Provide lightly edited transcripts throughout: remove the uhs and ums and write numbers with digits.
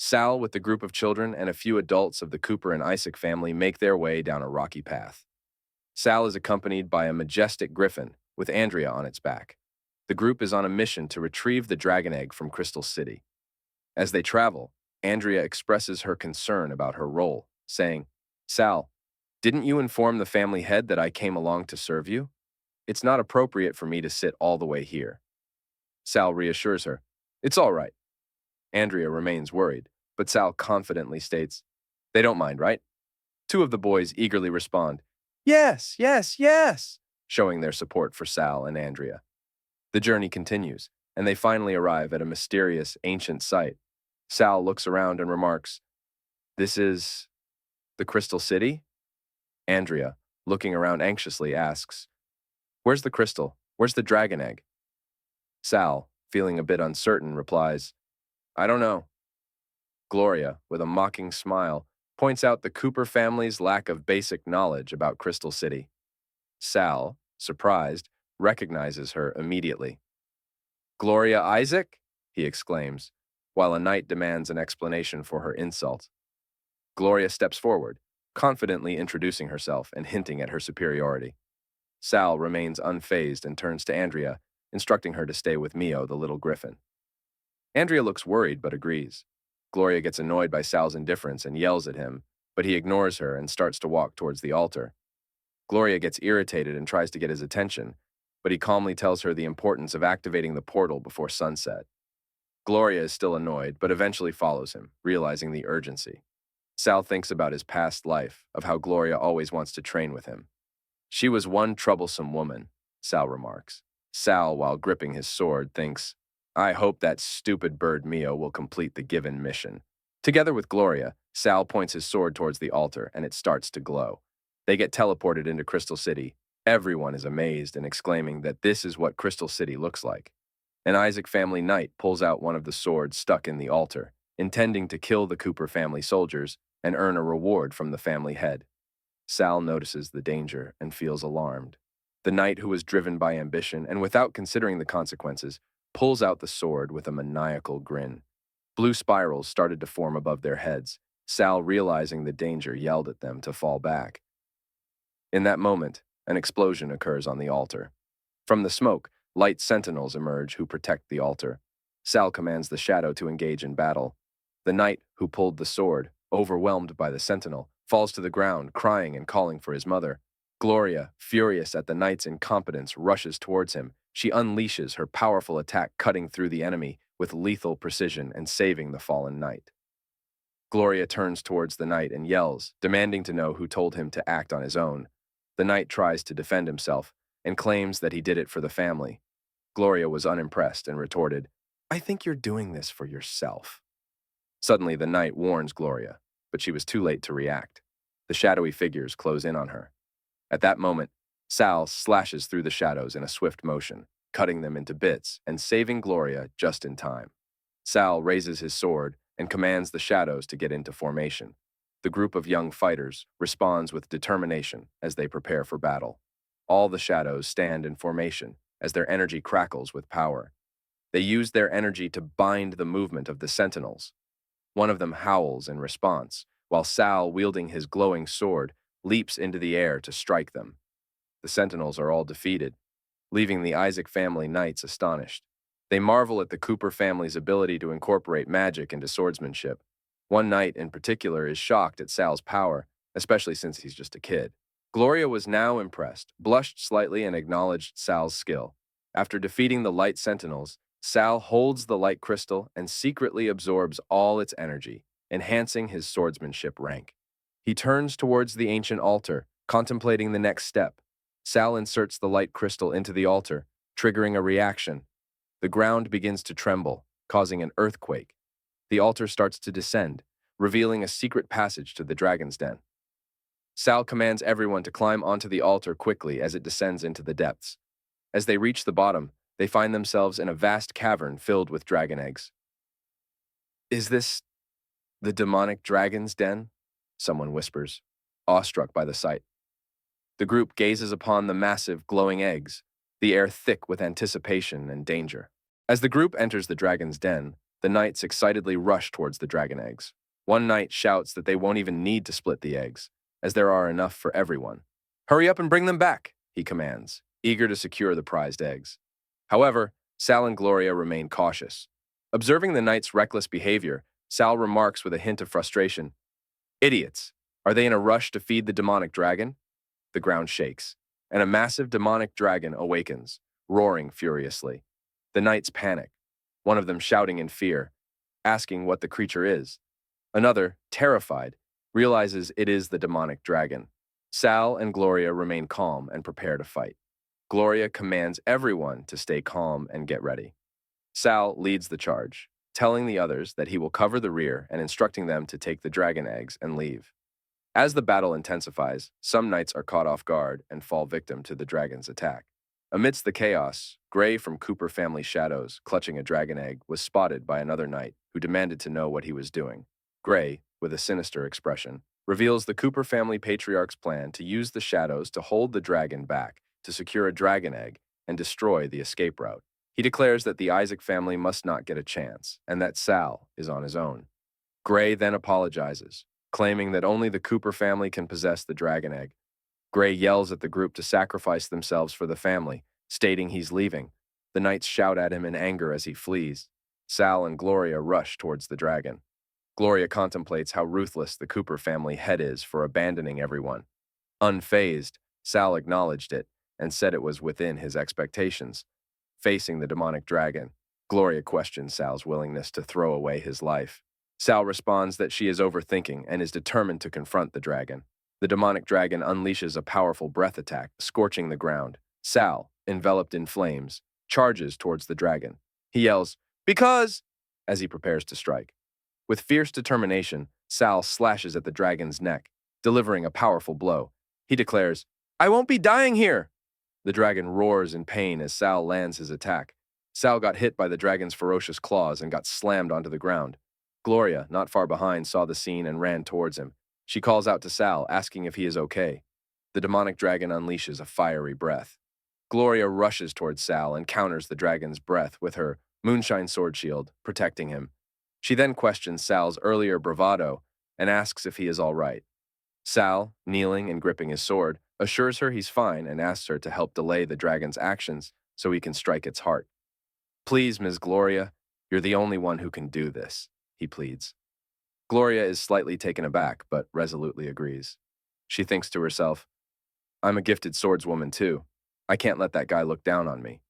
Sal, with the group of children and a few adults of the Cooper and Isaac family, make their way down a rocky path. Sal is accompanied by a majestic griffin with Andrea on its back. The group is on a mission to retrieve the dragon egg from Crystal City. As they travel, Andrea expresses her concern about her role, saying, "Sal, didn't you inform the family head that I came along to serve you? It's not appropriate for me to sit all the way here." Sal reassures her, "It's all right." Andrea remains worried, but Sal confidently states, "They don't mind, right?" Two of the boys eagerly respond, "Yes, yes, yes," showing their support for Sal and Andrea. The journey continues, and they finally arrive at a mysterious, ancient site. Sal looks around and remarks, "This is the Crystal City?" Andrea, looking around anxiously, asks, "Where's the crystal? Where's the dragon egg?" Sal, feeling a bit uncertain, replies, "I don't know." Gloria, with a mocking smile, points out the Cooper family's lack of basic knowledge about Crystal City. Sal, surprised, recognizes her immediately. "Gloria Isaac?" he exclaims, while a knight demands an explanation for her insult. Gloria steps forward, confidently introducing herself and hinting at her superiority. Sal remains unfazed and turns to Andrea, instructing her to stay with Mio, the little griffin. Andrea looks worried but agrees. Gloria gets annoyed by Sal's indifference and yells at him, but he ignores her and starts to walk towards the altar. Gloria gets irritated and tries to get his attention, but he calmly tells her the importance of activating the portal before sunset. Gloria is still annoyed, but eventually follows him, realizing the urgency. Sal thinks about his past life, of how Gloria always wants to train with him. "She was one troublesome woman," Sal remarks. Sal, while gripping his sword, thinks, "I hope that stupid bird Mio will complete the given mission." Together with Gloria, Sal points his sword towards the altar, and it starts to glow. They get teleported into Crystal City. Everyone is amazed and exclaiming that this is what Crystal City looks like. An Isaac family knight pulls out one of the swords stuck in the altar, intending to kill the Cooper family soldiers and earn a reward from the family head. Sal notices the danger and feels alarmed. The knight, who was driven by ambition and without considering the consequences, pulls out the sword with a maniacal grin. Blue spirals started to form above their heads. Sal, realizing the danger, yelled at them to fall back. In that moment, an explosion occurs on the altar. From the smoke, light sentinels emerge who protect the altar. Sal commands the shadow to engage in battle. The knight, who pulled the sword, overwhelmed by the sentinel, falls to the ground, crying and calling for his mother. Gloria, furious at the knight's incompetence, rushes towards him. She unleashes her powerful attack, cutting through the enemy with lethal precision and saving the fallen knight. Gloria turns towards the knight and yells, demanding to know who told him to act on his own. The knight tries to defend himself and claims that he did it for the family. Gloria was unimpressed and retorted, "I think you're doing this for yourself." Suddenly, the knight warns Gloria, but she was too late to react. The shadowy figures close in on her. At that moment, Sal slashes through the shadows in a swift motion, cutting them into bits and saving Gloria just in time. Sal raises his sword and commands the shadows to get into formation. The group of young fighters responds with determination as they prepare for battle. All the shadows stand in formation as their energy crackles with power. They use their energy to bind the movement of the sentinels. One of them howls in response, while Sal, wielding his glowing sword, leaps into the air to strike them. The sentinels are all defeated, leaving the Isaac family knights astonished. They marvel at the Cooper family's ability to incorporate magic into swordsmanship. One knight in particular is shocked at Sal's power, especially since he's just a kid. Gloria was now impressed, blushed slightly, and acknowledged Sal's skill. After defeating the light sentinels, Sal holds the light crystal and secretly absorbs all its energy, enhancing his swordsmanship rank. He turns towards the ancient altar, contemplating the next step. Sal inserts the light crystal into the altar, triggering a reaction. The ground begins to tremble, causing an earthquake. The altar starts to descend, revealing a secret passage to the dragon's den. Sal commands everyone to climb onto the altar quickly as it descends into the depths. As they reach the bottom, they find themselves in a vast cavern filled with dragon eggs. "Is this the demonic dragon's den?" someone whispers, awestruck by the sight. The group gazes upon the massive, glowing eggs, the air thick with anticipation and danger. As the group enters the dragon's den, The knights excitedly rush towards the dragon eggs. One knight shouts that they won't even need to split the eggs, as there are enough for everyone. "Hurry up and bring them back," he commands, eager to secure the prized eggs. However, Sal and Gloria remain cautious. Observing the knight's reckless behavior, Sal remarks with a hint of frustration, "Idiots! Are they in a rush to feed the demonic dragon?" The ground shakes, and a massive demonic dragon awakens, roaring furiously. The knights panic, one of them shouting in fear, asking what the creature is. Another, terrified, realizes it is the demonic dragon. Sal and Gloria remain calm and prepare to fight. Gloria commands everyone to stay calm and get ready. Sal leads the charge, telling the others that he will cover the rear and instructing them to take the dragon eggs and leave. As the battle intensifies, some knights are caught off guard and fall victim to the dragon's attack. Amidst the chaos, Gray from Cooper family shadows, clutching a dragon egg, was spotted by another knight who demanded to know what he was doing. Gray, with a sinister expression, reveals the Cooper family patriarch's plan to use the shadows to hold the dragon back, to secure a dragon egg, and destroy the escape route. He declares that the Isaac family must not get a chance, and that Sal is on his own. Gray then apologizes, claiming that only the Cooper family can possess the dragon egg. Gray yells at the group to sacrifice themselves for the family, stating he's leaving. The knights shout at him in anger as he flees. Sal and Gloria rush towards the dragon. Gloria contemplates how ruthless the Cooper family head is for abandoning everyone. Unfazed, Sal acknowledged it and said it was within his expectations. Facing the demonic dragon, Gloria questions Sal's willingness to throw away his life. Sal responds that she is overthinking and is determined to confront the dragon. The demonic dragon unleashes a powerful breath attack, scorching the ground. Sal, enveloped in flames, charges towards the dragon. He yells, "Because!" as he prepares to strike. With fierce determination, Sal slashes at the dragon's neck, delivering a powerful blow. He declares, "I won't be dying here!" The dragon roars in pain as Sal lands his attack. Sal got hit by the dragon's ferocious claws and got slammed onto the ground. Gloria, not far behind, saw the scene and ran towards him. She calls out to Sal, asking if he is okay. The demonic dragon unleashes a fiery breath. Gloria rushes towards Sal and counters the dragon's breath with her moonshine sword shield, protecting him. She then questions Sal's earlier bravado and asks if he is all right. Sal, kneeling and gripping his sword, assures her he's fine and asks her to help delay the dragon's actions so he can strike its heart. "Please, Ms. Gloria, you're the only one who can do this," he pleads. Gloria is slightly taken aback, but resolutely agrees. She thinks to herself, "I'm a gifted swordswoman too. I can't let that guy look down on me."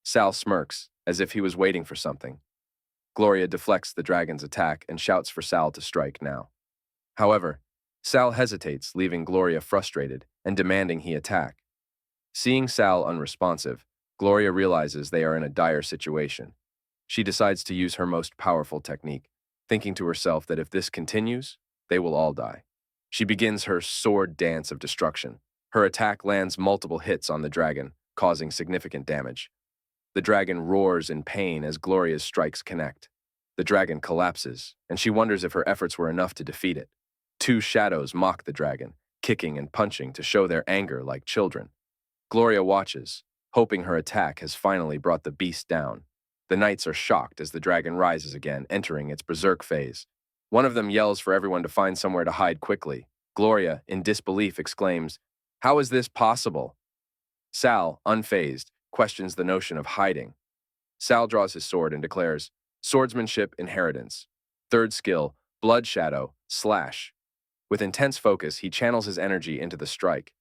Sal smirks, as if he was waiting for something. Gloria deflects the dragon's attack and shouts for Sal to strike now. However, Sal hesitates, leaving Gloria frustrated and demanding he attack. Seeing Sal unresponsive, Gloria realizes they are in a dire situation. She decides to use her most powerful technique, thinking to herself that if this continues, they will all die. She begins her sword dance of destruction. Her attack lands multiple hits on the dragon, causing significant damage. The dragon roars in pain as Gloria's strikes connect. The dragon collapses, and she wonders if her efforts were enough to defeat it. Two shadows mock the dragon, kicking and punching to show their anger like children. Gloria watches, hoping her attack has finally brought the beast down. The knights are shocked as the dragon rises again, entering its berserk phase. One of them yells for everyone to find somewhere to hide quickly. Gloria, in disbelief, exclaims, "How is this possible?" Sal, unfazed, questions the notion of hiding. Sal draws his sword and declares, "Swordsmanship inheritance. Third skill, blood shadow, slash." With intense focus, he channels his energy into the strike.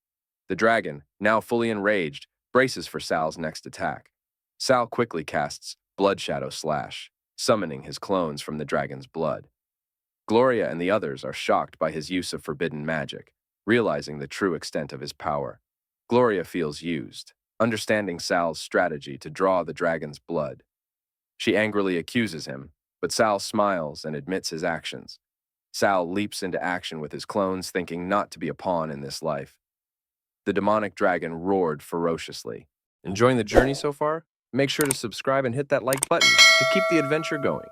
The dragon, now fully enraged, braces for Sal's next attack. Sal quickly casts blood shadow slash, summoning his clones from the dragon's blood. Gloria and the others are shocked by his use of forbidden magic, realizing the true extent of his power. Gloria feels used, understanding Sal's strategy to draw the dragon's blood. She angrily accuses him, but Sal smiles and admits his actions. Sal leaps into action with his clones, thinking not to be a pawn in this life. The demonic dragon roared ferociously. Enjoying the journey so far? Make sure to subscribe and hit that like button to keep the adventure going.